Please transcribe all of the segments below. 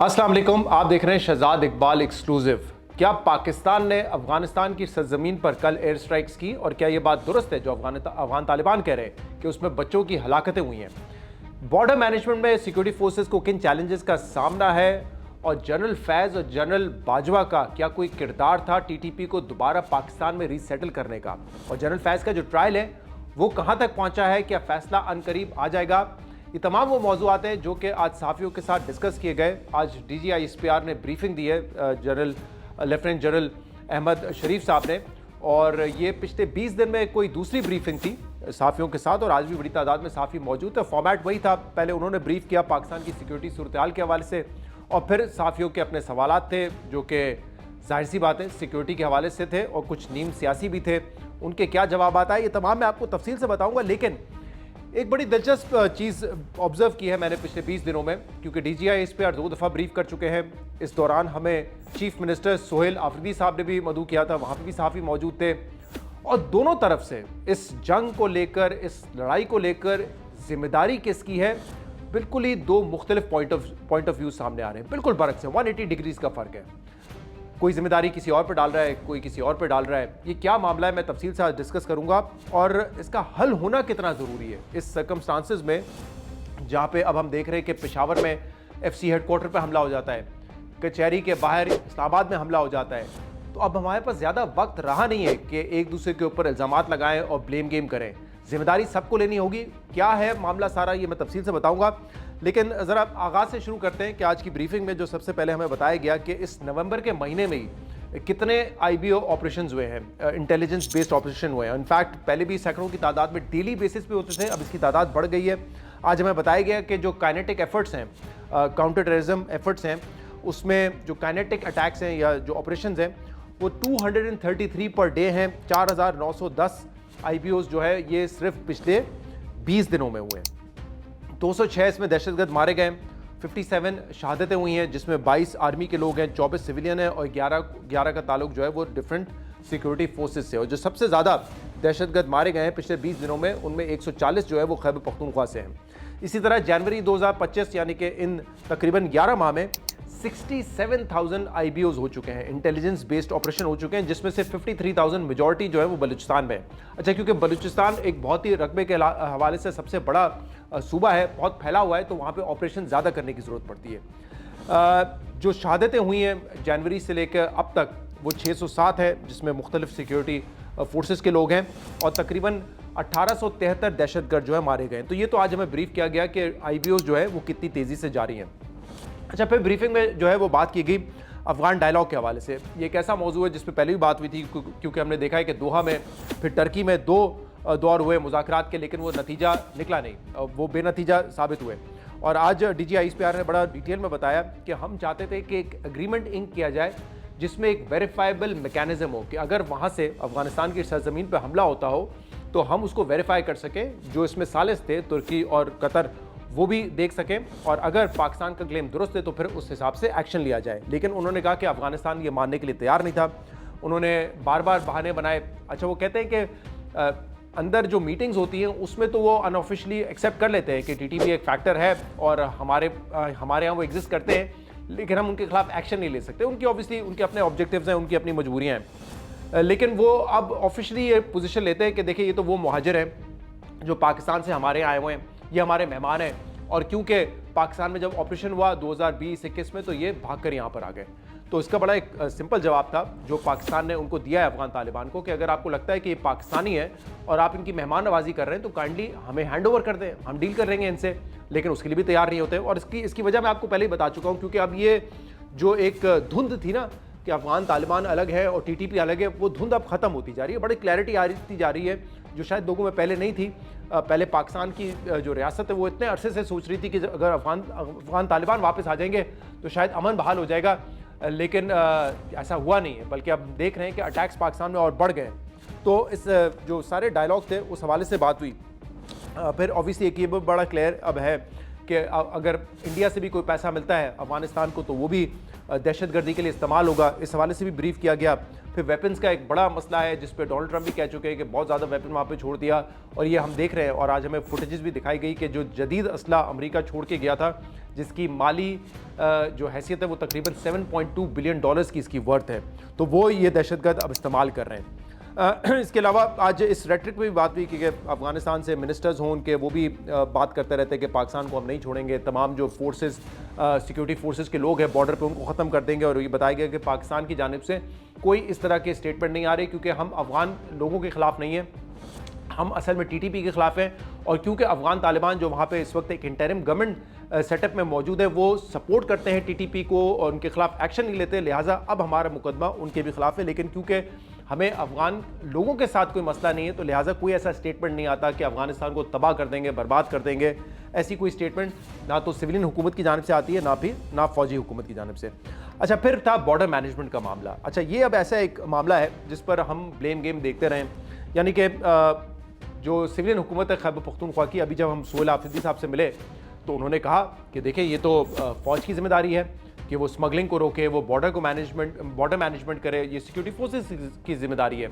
अस्सलाम वालेकुम, आप देख रहे हैं शहजाद इकबाल एक्सक्लूसिव। क्या पाकिस्तान ने अफगानिस्तान की सरजमीन पर कल एयर स्ट्राइक्स की और क्या यह बात दुरुस्त है जो अफगान तालिबान कह रहे हैं कि उसमें बच्चों की हलाकतें हुई हैं? बॉर्डर मैनेजमेंट में सिक्योरिटी फोर्सेस को किन चैलेंजेस का सामना है और जनरल फैज और जनरल बाजवा का क्या कोई किरदार था टीटीपी को दोबारा पाकिस्तान में रीसेटल करने का, और जनरल फैज का जो ट्रायल है वो कहां तक पहुंचा है, क्या फैसला अनकरीब आ जाएगा? ये तमाम वो मौजूआत हैं जो कि आज सहाफ़ियों के साथ डिस्कस किए गए। आज DGI-SPR ने ब्रीफिंग दी है लेफ्टिनेंट जनरल अहमद शरीफ साहब ने, और ये पिछले 20 दिन में कोई दूसरी ब्रीफिंग थी सहाफ़ियों के साथ, और आज भी बड़ी तादाद में सहाफ़ी मौजूद थे। फॉर्मेट वही था, पहले उन्होंने ब्रीफ किया पाकिस्तान की सिक्योरिटी सूरत-ए-हाल के हवाले से, और फिर सहाफ़ियों के अपने सवालात थे जो कि जाहिर सी बात है सिक्योरिटी के हवाले से थे, और कुछ नीम सियासी भी थे। उनके क्या जवाब आता है ये तमाम मैं आपको तफसील से बताऊँगा। लेकिन एक बड़ी दिलचस्प चीज़ ऑब्जर्व की है मैंने पिछले 20 दिनों में, क्योंकि DGI-SPR 2 दफ़ा ब्रीफ कर चुके हैं। इस दौरान हमें चीफ मिनिस्टर सोहेल आफरीदी साहब ने भी मदऊ किया था, वहाँ पर भी सहाफ़ी मौजूद थे, और दोनों तरफ से इस जंग को लेकर, इस लड़ाई को लेकर जिम्मेदारी किसकी है, बिल्कुल ही दो मुख्तलिफ पॉइंट ऑफ व्यू सामने आ रहे हैं, बिल्कुल बरक्स है, 180 डिग्रीज का फ़र्क है। कोई जिम्मेदारी किसी और पर डाल रहा है, कोई किसी और पर डाल रहा है। ये क्या मामला है मैं तफसील से आज डिस्कस करूंगा, और इसका हल होना कितना ज़रूरी है इस सर्कमस्टांसेस में, जहाँ पे अब हम देख रहे हैं कि पेशावर में FC हेडक्वार्टर पे हमला हो जाता है, कचहरी के बाहर इस्लामाबाद में हमला हो जाता है। तो अब हमारे पास ज़्यादा वक्त रहा नहीं है कि एक दूसरे के ऊपर इल्ज़ामात लगाएं और ब्लेम गेम करें। जिम्मेदारी सबको लेनी होगी। क्या है मामला सारा, ये मैं तफसील से बताऊंगा। लेकिन ज़रा आगाज़ से शुरू करते हैं कि आज की ब्रीफिंग में जो सबसे पहले हमें बताया गया कि इस नवंबर के महीने में ही कितने IBO ऑपरेशंस हुए हैं, इंटेलिजेंस बेस्ड ऑपरेशन हुए हैं। इनफैक्ट पहले भी सैकड़ों की तादाद में डेली बेसिस पे होते थे, अब इसकी तादाद बढ़ गई है। आज हमें बताया गया कि जो काइनेटिक एफर्ट्स हैं, काउंटर टेररिज्म एफर्ट्स हैं, उसमें जो काइनेटिक अटैक्स हैं या जो ऑपरेशंस हैं वो 233 पर डे हैं। 4910 IBOs जो है ये सिर्फ पिछले 20 दिनों में हुए हैं। 206 इसमें दहशतगर्द मारे गए, 57 शहादतें हुई हैं, जिसमें 22 आर्मी के लोग हैं, 24 सिविलियन हैं, और 11 का ताल्लुक जो है वो डिफरेंट सिक्योरिटी फोर्सेस से। और जो सबसे ज़्यादा दहशतगर्द मारे गए हैं पिछले 20 दिनों में, उनमें 140 जो है वो खैबर पख्तूनख्वा से हैं। इसी तरह जनवरी 2025 यानी कि इन तकरीबन 11 माह में 67,000 IBOs हो चुके हैं, इंटेलिजेंस बेस्ड ऑपरेशन हो चुके हैं, जिसमें से 53,000 मेजॉरिटी जो है वो बलूचिस्तान में है। अच्छा, क्योंकि बलूचिस्तान एक बहुत ही रकबे के हवाले से सबसे बड़ा सूबा है, बहुत फैला हुआ है, तो वहाँ पे ऑपरेशन ज़्यादा करने की ज़रूरत पड़ती है। जो शहादतें हुई हैं जनवरी से लेकर अब तक वो 607 है, जिसमें मुख्तलिफ सिक्योरिटी फोर्सेस के लोग हैं, और तकरीबन 1873 दहशतगर्द जो है मारे गए। तो ये तो आज हमें ब्रीफ किया गया कि IBOs जो है वो कितनी तेज़ी से जारी हैं। अच्छा, फिर ब्रीफिंग में जो है वो बात की गई अफगान डायलॉग के हवाले से। ये एक ऐसा मौजू है जिस पे पहले भी बात हुई थी, क्योंकि हमने देखा है कि दोहा में, फिर टर्की में 2 दौर हुए मुज़ाकरात के, लेकिन वो नतीजा निकला नहीं, वो बेनतीजा साबित हुए। और आज DGI-SPR ने बड़ा डिटेल में बताया कि हम चाहते थे कि एक एग्रीमेंट इंक किया जाए जिसमें एक वेरीफाइबल मैकेनिज्म हो कि अगर वहाँ से अफगानिस्तान की सरजमीन पर हमला होता हो तो हम उसको वेरीफाई कर सकें। जो इसमें सालिस थे तुर्की और कतर, वो भी देख सकें, और अगर पाकिस्तान का क्लेम दुरुस्त है तो फिर उस हिसाब से एक्शन लिया जाए। लेकिन उन्होंने कहा कि अफगानिस्तान ये मानने के लिए तैयार नहीं था। उन्होंने बार बार बहाने बनाए। अच्छा, वो कहते हैं कि अंदर जो मीटिंग्स होती हैं उसमें तो वो अनऑफिशियली एक्सेप्ट कर लेते हैं कि TTP एक फैक्टर है और हमारे यहाँ वो एग्जिस्ट करते हैं, लेकिन हम उनके खिलाफ एक्शन नहीं ले सकते। उनकी ऑब्वियसली उनके अपने ऑब्जेक्टिव्स हैं, उनकी अपनी मजबूरियाँ हैं, लेकिन वो अब ऑफिशियली ये पोजीशन लेते हैं कि देखिए ये तो वो मुहाजिर हैं जो पाकिस्तान से हमारे यहाँ आए हुए हैं, ये हमारे मेहमान हैं, और क्योंकि पाकिस्तान में जब ऑपरेशन हुआ 2020-21 में तो ये भागकर यहाँ पर आ गए। तो इसका बड़ा एक सिंपल जवाब था जो पाकिस्तान ने उनको दिया है अफगान तालिबान को, कि अगर आपको लगता है कि ये पाकिस्तानी है और आप इनकी मेहमान नवाजी कर रहे हैं तो काइंडली हमें हैंड ओवर कर दें, हम डील कर लेंगे इनसे। लेकिन उसके लिए भी तैयार नहीं होते, और इसकी वजह मैं आपको पहले ही बता चुका हूँ, क्योंकि अब ये जो एक धुंध थी ना कि अफगान तालिबान अलग है और TTP अलग है, वो धुंध अब खत्म होती जा रही है, बड़ी क्लैरिटी आती जा रही है जो शायद लोगों में पहले नहीं थी। पहले पाकिस्तान की जो रियासत है वो इतने अरसे से सोच रही थी कि अगर अफगान तालिबान वापस आ जाएंगे तो शायद अमन बहाल हो जाएगा, लेकिन ऐसा हुआ नहीं है, बल्कि अब देख रहे हैं कि अटैक्स पाकिस्तान में और बढ़ गए। तो इस जो सारे डायलॉग थे उस हवाले से बात हुई। फिर ऑब्वियसली एक ये बड़ा क्लियर अब है कि अगर इंडिया से भी कोई पैसा मिलता है अफगानिस्तान को तो वो भी दहशतगर्दी के लिए इस्तेमाल होगा, इस हवाले से भी ब्रीफ किया गया। फिर वेपन्स का एक बड़ा मसला है जिस पे डोनाल्ड ट्रंप भी कह चुके हैं कि बहुत ज़्यादा वेपन वहाँ पे छोड़ दिया, और ये हम देख रहे हैं। और आज हमें फुटेजेस भी दिखाई गई कि जो जदीद असला अमेरिका छोड़ के गया था, जिसकी माली जो हैसियत है वो तकरीबन $7.2 बिलियन की इसकी वर्थ है, तो वो ये दहशतगर्द अब इस्तेमाल कर रहे हैं। इसके अलावा आज इस रेट्रिक में भी बात हुई कि अफगानिस्तान से मिनिस्टर्स हों उनके, वो भी बात करते रहते हैं कि पाकिस्तान को हम नहीं छोड़ेंगे, तमाम जो फोर्सेस सिक्योरिटी फोर्सेस के लोग हैं बॉर्डर पे उनको ख़त्म कर देंगे। और ये बताया गया कि पाकिस्तान की जानिब से कोई इस तरह के स्टेटमेंट नहीं आ रही, क्योंकि हम अफगान लोगों के ख़िलाफ़ नहीं हैं, हम असल में टीटीपी के खिलाफ हैं। और क्योंकि अफगान तालिबान जो वहाँ पे इस वक्त एक इंटरिम गवर्नमेंट सेटअप में मौजूद है, वो सपोर्ट करते हैं टीटीपी को और उनके खिलाफ एक्शन नहीं लेते, लिहाजा अब हमारा मुकदमा उनके भी खिलाफ है। लेकिन क्योंकि हमें अफगान लोगों के साथ कोई मसला नहीं है, तो लिहाजा कोई ऐसा स्टेटमेंट नहीं आता कि अफगानिस्तान को तबाह कर देंगे, बर्बाद कर देंगे। ऐसी कोई स्टेटमेंट ना तो सिविलियन हुकूमत की जानिब से आती है, ना फौजी हुकूमत की जानिब से। अच्छा, फिर था बॉर्डर मैनेजमेंट का मामला। अच्छा, ये अब ऐसा एक मामला है जिस पर हम ब्लेम गेम देखते रहें, यानी कि जो सिविलियन हुकूमत है खैबर पख्तूनख्वा की, अभी जब हम सोहेल आफरीदी साहब से मिले तो उन्होंने कहा कि देखिए ये तो फ़ौज की जिम्मेदारी है कि वो स्मगलिंग को रोके, वो बॉर्डर मैनेजमेंट करे, ये सिक्योरिटी फोर्सेस की जिम्मेदारी है।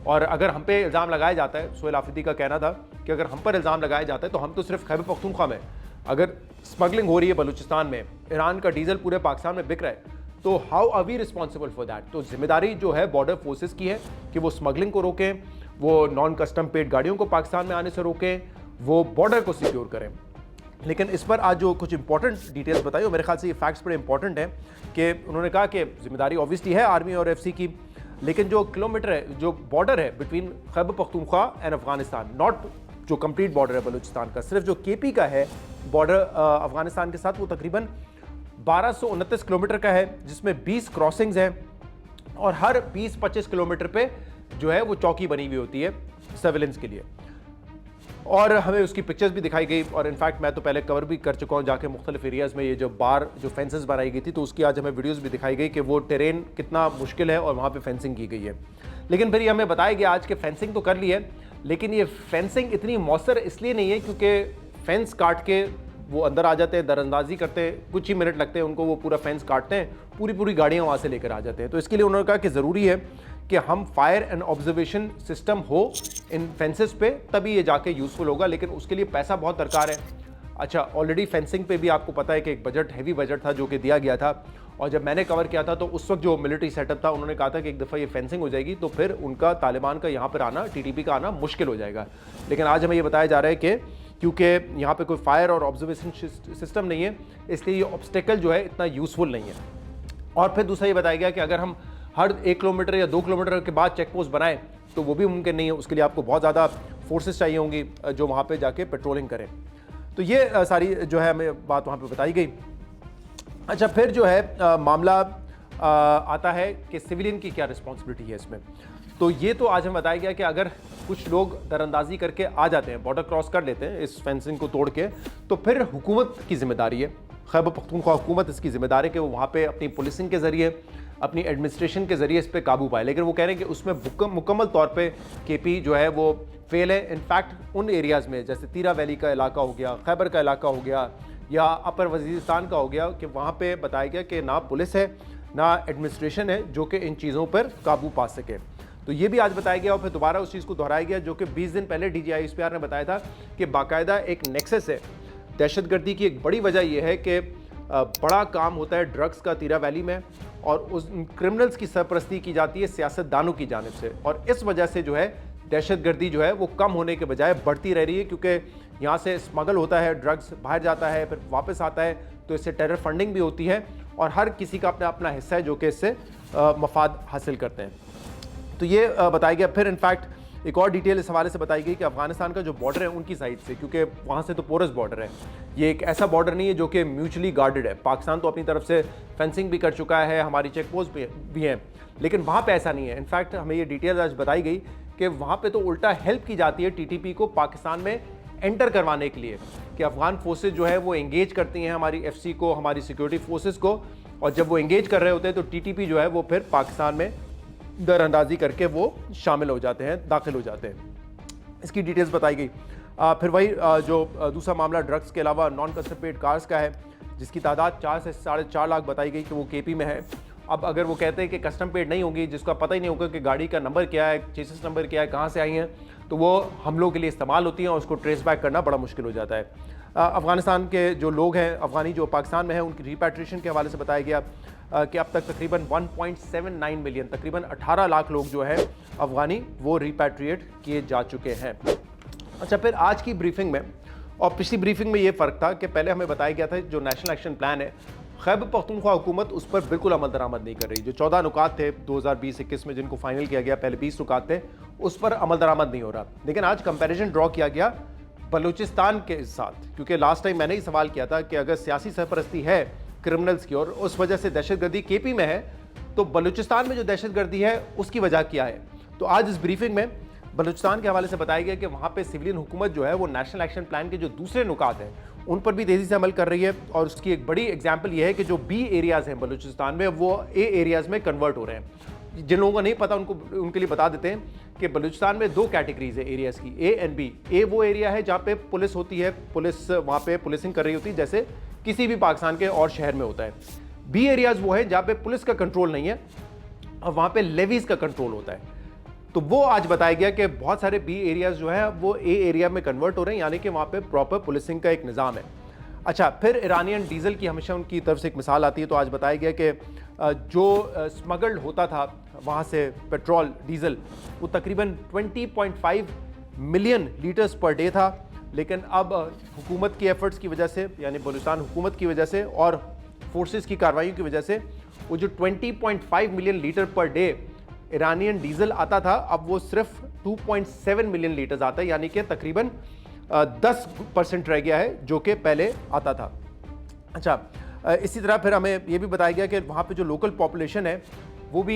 और अगर हम पे इल्ज़ाम लगाया जाता है, सोहेल आफरीदी का कहना था कि अगर हम पर इल्ज़ाम लगाया जाता है तो हम तो सिर्फ खैबर पख्तूनख्वा में अगर स्मगलिंग हो रही है, बलूचिस्तान में ईरान का डीजल पूरे पाकिस्तान में बिक रहा है, तो how are we responsible for that. तो जिम्मेदारी जो है बॉर्डर फोर्सेस की है कि वो स्मगलिंग को रोकें, वो नॉन कस्टम पेड गाड़ियों को पाकिस्तान में आने से रोकें, वो बॉर्डर को सिक्योर करें। लेकिन इस पर आज जो कुछ इंपॉर्टेंट डिटेल्स बताई, मेरे ख्याल से ये फैक्ट्स बड़े इंपॉर्टेंट हैं कि उन्होंने कहा कि जिम्मेदारी ऑब्वियसली है आर्मी और एफसी की, लेकिन जो किलोमीटर है, जो बॉर्डर है between Khyber Pakhtunkhwa and Afghanistan, not जो कंप्लीट बॉर्डर है बलूचिस्तान का, सिर्फ जो केपी का है बॉर्डर अफगानिस्तान के साथ, वो तकरीबन 1229 किलोमीटर का है, जिसमें 20 क्रॉसिंग्स हैं और हर 20-25 किलोमीटर पे जो है वो चौकी बनी हुई होती है सर्विलेंस के लिए। और हमें उसकी पिक्चर्स भी दिखाई गई, और इनफैक्ट मैं तो पहले कवर भी कर चुका हूँ जाके मुख्तलिफ एरियाज़ में। ये जो बार जो फेंसेस बनाई गई थी, तो उसकी आज हमें वीडियोस भी दिखाई गई कि वो टेरेन कितना मुश्किल है और वहाँ पे फेंसिंग की गई है। लेकिन फिर ये हमें बताया गया आज के फेंसिंग तो कर ली है, लेकिन ये फेंसिंग इतनी मौसर इसलिए नहीं है क्योंकि फेंस काट के वो अंदर आ जाते हैं, दरअंदाजी करते हैं, कुछ ही मिनट लगते हैं उनको, वो पूरा फेंस काटते हैं, पूरी गाड़ियाँ वहाँ से लेकर आ जाते हैं। तो इसके लिए उन्होंने कहा कि ज़रूरी है कि हम फायर एंड ऑब्जर्वेशन सिस्टम हो इन फेंसेस पे, तभी ये जाके यूज़फुल होगा, लेकिन उसके लिए पैसा बहुत दरकार है। अच्छा, ऑलरेडी फेंसिंग पे भी आपको पता है कि एक बजट, हैवी बजट था जो कि दिया गया था, और जब मैंने कवर किया था तो उस वक्त जो मिलिट्री सेटअप था उन्होंने कहा था कि एक दफ़ा ये फेंसिंग हो जाएगी तो फिर उनका तालिबान का यहाँ पर आना, टीटीपी का आना मुश्किल हो जाएगा। लेकिन आज हमें ये बताया जा रहा है कि क्योंकि यहाँ पे कोई फायर और ऑब्जर्वेशन सिस्टम नहीं है, इसलिए ये ऑब्स्टेकल जो है इतना यूज़फुल नहीं है। और फिर दूसरा ये बताया गया कि अगर हम हर 1 किलोमीटर या 2 किलोमीटर के बाद चेक पोस्ट बनाएं तो वो भी मुमकिन नहीं है, उसके लिए आपको बहुत ज़्यादा फोर्सेस चाहिए होंगी जो वहाँ पे जाके पेट्रोलिंग करें। तो ये सारी जो है हमें बात वहाँ पे बताई गई। अच्छा, फिर जो है मामला आता है कि सिविलियन की क्या रिस्पॉन्सिबिलिटी है इसमें। तो ये तो आज हमें बताया गया कि अगर कुछ लोग दरअंदाजी करके आ जाते हैं, बॉर्डर क्रॉस कर लेते हैं इस फेंसिंग को तोड़ के, तो फिर हुकूमत की जिम्मेदारी है, खैबर पख्तूनख्वा हुकूमत इसकी जिम्मेदारी है कि वो वहाँ पे अपनी पुलिसिंग के ज़रिए, अपनी एडमिनिस्ट्रेशन के ज़रिए इस पर काबू पाए। लेकिन वो कह रहे हैं कि उसमें मुकम्मल तौर पे केपी जो है वो फेल है। इनफैक्ट उन एरियाज़ में जैसे तीरा वैली का इलाका हो गया, खैबर का इलाका हो गया, या अपर वजीरिस्तान का हो गया, कि वहाँ पर बताया गया कि ना पुलिस है ना एडमिनिस्ट्रेशन है जो कि इन चीज़ों पर काबू पा सके। तो ये भी आज बताया गया और फिर दोबारा उस चीज़ को दोहराया गया जो कि 20 दिन पहले DGI ने बताया था कि बाकायदा एक नेक्सस है। दहशतगर्दी की एक बड़ी वजह यह है कि बड़ा काम होता है ड्रग्स का तीरा वैली में, और उस क्रिमिनल्स की सरपरस्ती की जाती है सियासतदानों की जानिब से, और इस वजह से जो है दहशतगर्दी जो है वो कम होने के बजाय बढ़ती रह रही है, क्योंकि यहाँ से स्मगल होता है, ड्रग्स बाहर जाता है फिर वापस आता है, तो इससे टेरर फंडिंग भी होती है और हर किसी का अपना अपना हिस्सा है जो कि इससे मफाद हासिल करते हैं। तो ये बताया गया। फिर इनफैक्ट एक और डिटेल इस हवाले से बताई गई कि अफगानिस्तान का जो बॉर्डर है उनकी साइड से, क्योंकि वहाँ से तो पोरस बॉर्डर है, ये एक ऐसा बॉर्डर नहीं है जो कि म्यूचुअली गार्डेड है। पाकिस्तान तो अपनी तरफ से फेंसिंग भी कर चुका है, हमारी चेक पोस्ट भी हैं, लेकिन वहाँ पे ऐसा नहीं है। इनफैक्ट हमें ये डिटेल आज बताई गई कि वहाँ पे तो उल्टा हेल्प की जाती है टीटीपी को पाकिस्तान में एंटर करवाने के लिए, कि अफगान फोर्सेज जो है वो एंगेज करती हैं हमारी एफसी को, हमारी सिक्योरिटी फोर्सेज को, और जब वो एंगेज कर रहे होते हैं तो टीटीपी जो है वो फिर पाकिस्तान में दरअंदाजी करके वो शामिल हो जाते हैं, दाखिल हो जाते हैं। इसकी डिटेल्स बताई गई। फिर वही जो दूसरा मामला ड्रग्स के अलावा नॉन कस्टम पेड कार्स का है, जिसकी तादाद 4 से 4.5 लाख बताई गई कि वो केपी में है। अब अगर वो कहते हैं कि कस्टम पेड नहीं होगी, जिसका पता ही नहीं होगा कि गाड़ी का नंबर क्या है, चेसिस नंबर क्या है, कहाँ से आई हैं, तो वो हमलों के लिए इस्तेमाल होती हैं और उसको ट्रेस बैक करना बड़ा मुश्किल हो जाता है। अफ़गानिस्तान के जो लोग हैं, अफ़गानी जो पाकिस्तान में हैं, उनकी रिपैट्रिएशन के हवाले से बताया गया कि अब तक तकरीबन 1.79 मिलियन, तकरीबन 18 लाख लोग जो है अफ़गानी, वो रिपैट्रिएट किए जा चुके हैं। अच्छा, फिर आज की ब्रीफिंग में और पिछली ब्रीफिंग में ये फ़र्क था कि पहले हमें बताया गया था जो नेशनल एक्शन प्लान है, खैबर पख्तूनख्वा हुकूमत उस पर बिल्कुल अमल दरामद नहीं कर रही। जो 14 नुकात थे 2020-21 में जिनको फाइनल किया गया, पहले 20 नुकात थे, उस पर अमल दरामद नहीं हो रहा। लेकिन आज कंपैरिजन ड्रॉ किया गया बलूचिस्तान के साथ, क्योंकि लास्ट टाइम मैंने ही सवाल किया था कि अगर सियासी सरपरस्ती है क्रिमिनल्स की और उस वजह से दहशतगर्दी केपी में है, तो बलूचिस्तान में जो दहशतगर्दी है उसकी वजह क्या है। तो आज इस ब्रीफिंग में बलूचिस्तान के हवाले से बताया गया कि वहाँ पे सिविलियन हुकूमत जो है वो नेशनल एक्शन प्लान के जो दूसरे नुकात हैं उन पर भी तेज़ी से अमल कर रही है। और उसकी एक बड़ी एग्जाम्पल यह है कि जो बी एरियाज़ हैं बलूचिस्तान में, वो ए एरियाज़ में कन्वर्ट हो रहे हैं। जिन लोगों को नहीं पता उनके लिए बता देते हैं कि बलूचिस्तान में 2 कैटेगरीज है एरियाज़ की, ए एंड बी। ए वो एरिया है जहाँ पे पुलिस होती है, पुलिस वहाँ पे पुलिसिंग कर रही होती है, जैसे किसी भी पाकिस्तान के और शहर में होता है। बी एरियाज़ वो है जहाँ पे पुलिस का कंट्रोल नहीं है और वहाँ पे लेवीज़ का कंट्रोल होता है। तो वो आज बताया गया कि बहुत सारे बी एरियाज़ जो है वो ए एरिया में कन्वर्ट हो रहे हैं, यानी कि वहाँ पे प्रॉपर पुलिसिंग का एक निज़ाम है। अच्छा, फिर ईरानियन डीजल की हमेशा उनकी तरफ से एक मिसाल आती है, तो आज बताया गया कि जो स्मगल्ड होता था वहाँ से पेट्रोल डीजल, वो तकरीबन 20.5 मिलियन लीटर्स पर डे था। लेकिन अब हुकूमत की एफर्ट्स की वजह से, यानी बलूचिस्तान हुकूमत की वजह से और फोर्सेस की कार्रवाइयों की वजह से, वो जो 20.5 million litre per day Iranian diesel आता था, अब वो सिर्फ 2.7 मिलियन लीटर्स आता है, यानी कि तकरीबन 10% रह गया है जो कि पहले आता था। अच्छा, इसी तरह फिर हमें ये भी बताया गया कि वहाँ पे जो लोकल पॉपुलेशन है वो भी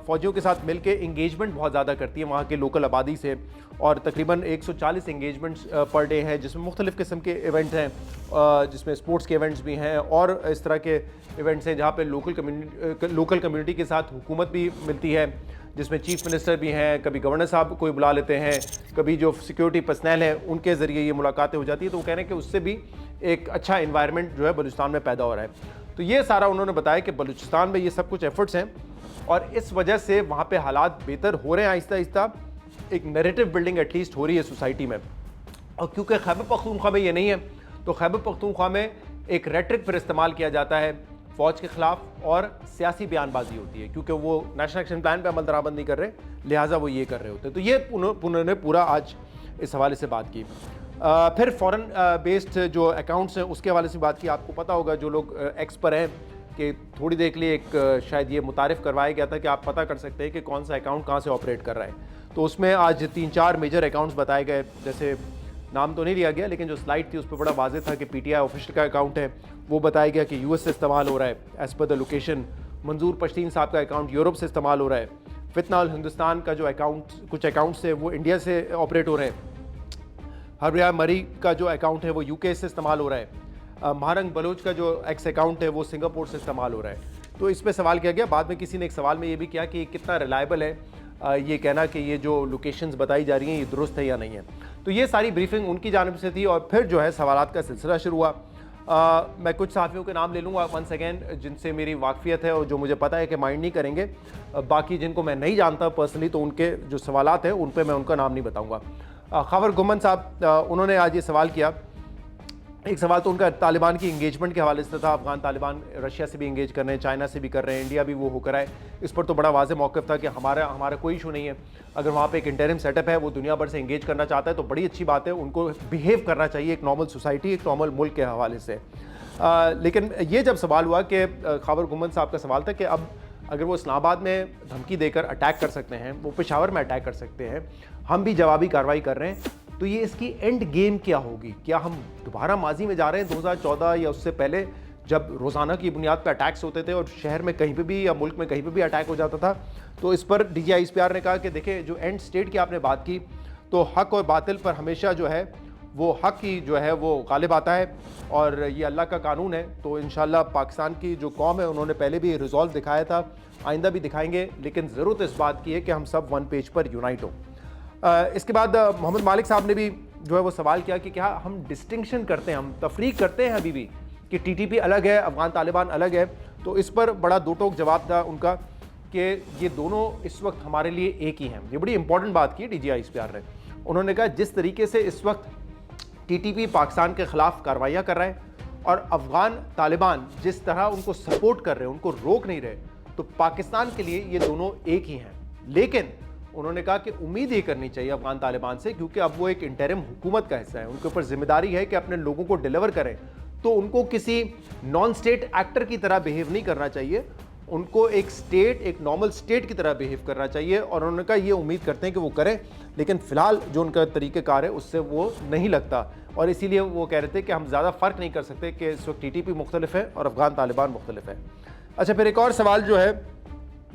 फ़ौजियों के साथ मिलके इंगेजमेंट बहुत ज़्यादा करती है वहाँ के लोकल आबादी से, और तकरीबन 140 इंगेजमेंट्स पर डे हैं, जिसमें मुख्तलिफ़ किस्म के इवेंट्स हैं, जिसमें स्पोर्ट्स के इवेंट्स भी हैं और इस तरह के इवेंट्स हैं जहाँ पे लोकल कम्युनिटी के साथ हुकूमत भी मिलती है, जिसमें चीफ मिनिस्टर भी हैं, कभी गवर्नर साहब कोई बुला लेते हैं, कभी जो सिक्योरिटी पर्सनल हैं उनके ज़रिए ये मुलाकातें हो जाती है। तो वो कह रहे हैं कि उससे भी एक अच्छा इन्वायरमेंट जो है बलूचिस्तान में पैदा हो रहा है। तो ये सारा उन्होंने बताया कि बलूचिस्तान में ये सब कुछ एफर्ट्स हैं और इस वजह से वहाँ पे हालात बेहतर हो रहे हैं आहिस्ता आहिस्ता, एक नैरेटिव बिल्डिंग एटलीस्ट हो रही है सोसाइटी में। और क्योंकि खैबर पख्तूनख्वा में ये नहीं है, तो खैबर पख्तूनख्वा में एक रेटरिक पर इस्तेमाल किया जाता है फ़ौज के ख़िलाफ़ और सियासी बयानबाजी होती है, क्योंकि वो नेशनल एक्शन प्लान पे अमल दरामद नहीं कर रहे, लिहाजा वो ये कर रहे होते हैं। तो ये उन्होंने पूरा आज इस हवाले से बात की। फिर फॉरेन बेस्ड जो अकाउंट्स हैं उसके हवाले से बात की। आपको पता होगा जो लोग एक्स पर हैं कि थोड़ी देर के लिए एक शायद ये मुतारिफ़ करवाया गया था कि आप पता कर सकते हैं कि कौन सा अकाउंट कहाँ से ऑपरेट कर रहा है। तो उसमें आज 3-4 मेजर अकाउंट्स बताए गए, जैसे नाम तो नहीं लिया गया लेकिन जो स्लाइड थी उस पर बड़ा वाज़ेह था कि पीटीआई ऑफिशियल का अकाउंट है, वो बताया गया कि यूएस से इस्तेमाल हो रहा है एज़ पर द लोकेशन। मंजूर पश्तीन साहब का अकाउंट यूरोप से इस्तेमाल हो रहा है। फितना अल हिंदुस्तान का जो अकाउंट, कुछ अकाउंट्स है वो इंडिया से ऑपरेट हो रहे हैं। हरबिया मरी का जो अकाउंट है वो यूके से इस्तेमाल हो रहा है। महारंग बलोच का जो एक्स अकाउंट है वो सिंगापुर से इस्तेमाल हो रहा है। तो इस पर सवाल किया गया। बाद में किसी ने एक सवाल में ये भी किया कि कितना रिलायबल है ये कहना कि ये जो लोकेशंस बताई जा रही हैं ये दुरुस्त है या नहीं है। तो ये सारी ब्रीफिंग उनकी जानिब से थी और फिर जो है सवालात का सिलसिला शुरू हुआ। मैं कुछ सहाफ़ियों के नाम ले लूँगा वंस अगेन, जिनसे मेरी वाकफियत है और जो मुझे पता है कि माइंड नहीं करेंगे। बाकी जिनको मैं नहीं जानता पर्सनली तो उनके जो सवालात हैं उन पर मैं उनका नाम नहीं बताऊँगा। खबर गुमन साहब, उन्होंने आज ये सवाल किया। एक सवाल तो उनका तालिबान की इंगेजमेंट के हवाले से था। अफगान तालिबान रशिया से भी इंगेज कर रहे हैं, चाइना से भी कर रहे हैं, इंडिया भी वो होकर आए। इस पर तो बड़ा वाज़ेह मौक़िफ़ था कि हमारा कोई इशू नहीं है। अगर वहाँ पे एक इंटरिम सेटअप है, वो दुनिया भर से इंगेज करना चाहता है तो बड़ी अच्छी बात है, उनको बिहेव करना चाहिए एक नॉर्मल सोसाइटी, एक नॉर्मल मुल्क के हवाले से। लेकिन ये जब सवाल हुआ कि खबर गुमन साहब का सवाल था कि अब अगर वो इस्लामाबाद में धमकी देकर अटैक कर सकते हैं, वो पेशावर में अटैक कर सकते हैं, हम भी जवाबी कार्रवाई कर रहे हैं, तो ये इसकी एंड गेम क्या होगी? क्या हम दोबारा माजी में जा रहे हैं 2014 या उससे पहले, जब रोज़ाना की बुनियाद पर अटैक्स होते थे और शहर में कहीं पे भी या मुल्क में कहीं पे भी अटैक हो जाता था? तो इस पर DGISPR ने कहा कि देखिए, जो एंड स्टेट की आपने बात की, तो हक और बातिल पर हमेशा जो है वो हक ही जो है वो गालिब आता है और ये अल्लाह का कानून है। तो इंशाल्लाह पाकिस्तान की जो कौम है उन्होंने पहले भी रिजॉल्व दिखाया था, आइंदा भी दिखाएंगे, लेकिन ज़रूरत इस बात की है कि हम सब वन पेज पर यूनाइट हों। इसके बाद मोहम्मद मालिक साहब ने भी जो है वो सवाल किया कि क्या हम डिस्टिंक्शन करते हैं, हम तफरीक करते हैं अभी भी कि टीटीपी अलग है, अफगान तालिबान अलग है। तो इस पर बड़ा दो टोक जवाब था उनका कि ये दोनों इस वक्त हमारे लिए एक ही हैं। ये बड़ी इंपॉर्टेंट बात की DGI इश्तियार ने। उन्होंने कहा जिस तरीके से इस वक्त टीटीपी पाकिस्तान के खिलाफ कार्रवाइयाँ कर रहा है और अफगान तालिबान जिस तरह उनको सपोर्ट कर रहे हैं, उनको रोक नहीं रहे, तो पाकिस्तान के लिए ये दोनों एक ही हैं। लेकिन उन्होंने कहा कि उम्मीद ये करनी चाहिए अफगान तालिबान से, क्योंकि अब वो एक इंटरिम हुकूमत का हिस्सा है, उनके ऊपर जिम्मेदारी है कि अपने लोगों को डिलीवर करें। तो उनको किसी नॉन स्टेट एक्टर की तरह बिहेव नहीं करना चाहिए, उनको एक स्टेट, एक नॉर्मल स्टेट की तरह बिहेव करना चाहिए। और उन्होंने कहा ये उम्मीद करते हैं कि वो करें, लेकिन फिलहाल जो उनका तरीक़ेकार है उससे वो नहीं लगता। और इसीलिए वो कह रहे थे कि हम ज़्यादा फ़र्क नहीं कर सकते कि इस वक्त TTP मुख्तलिफ है और अफगान तालिबान मुख्तलिफ है। अच्छा, फिर एक और सवाल जो है